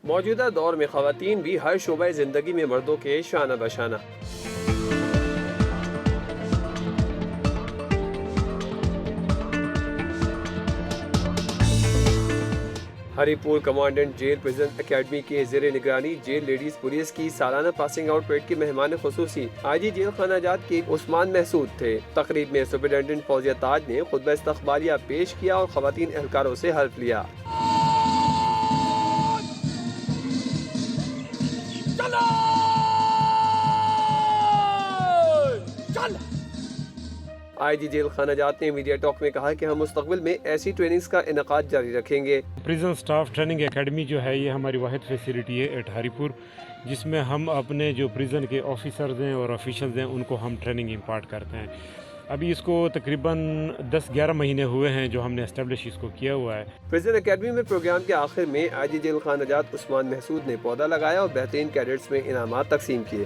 موجودہ دور میں خواتین بھی ہر شعبہ زندگی میں مردوں کے شانہ بشانہ۔ ہری پور کمانڈنٹ جیل پریزن اکیڈمی کے زیر نگرانی جیل لیڈیز پولیس کی سالانہ پاسنگ آؤٹ پریڈ کے مہمان خصوصی آئی جی جیل خانہ جات کے عثمان محسود تھے۔ تقریب میں سپرنٹنڈنٹ فوزیہ تاج نے خطبہ استقبالیہ پیش کیا اور خواتین اہلکاروں سے حلف لیا۔ آئی جی جیل خانہ جات نے میڈیا ٹاک میں کہا کہ ہم مستقبل میں ایسی ٹریننگز کا انعقاد جاری رکھیں گے۔ پریزن سٹاف ٹریننگ اکیڈمی جو ہے یہ ہماری واحد فیسلٹی ہے ایٹ ہری پور، جس میں ہم اپنے جو پریزن کے آفیسرز ہیں اور آفیشلز ہیں ان کو ہم ٹریننگ امپارٹ کرتے ہیں۔ ابھی اس کو تقریباً 10-11 مہینے ہوئے ہیں جو ہم نے اسٹیبلش اس کو کیا ہوا ہے۔ پریزن اکیڈمی میں پروگرام کے آخر میں آئی جی جیل خانہ جات عثمان محسود نے پودا لگایا اور بہترین کیڈٹس میں انعامات تقسیم کیے۔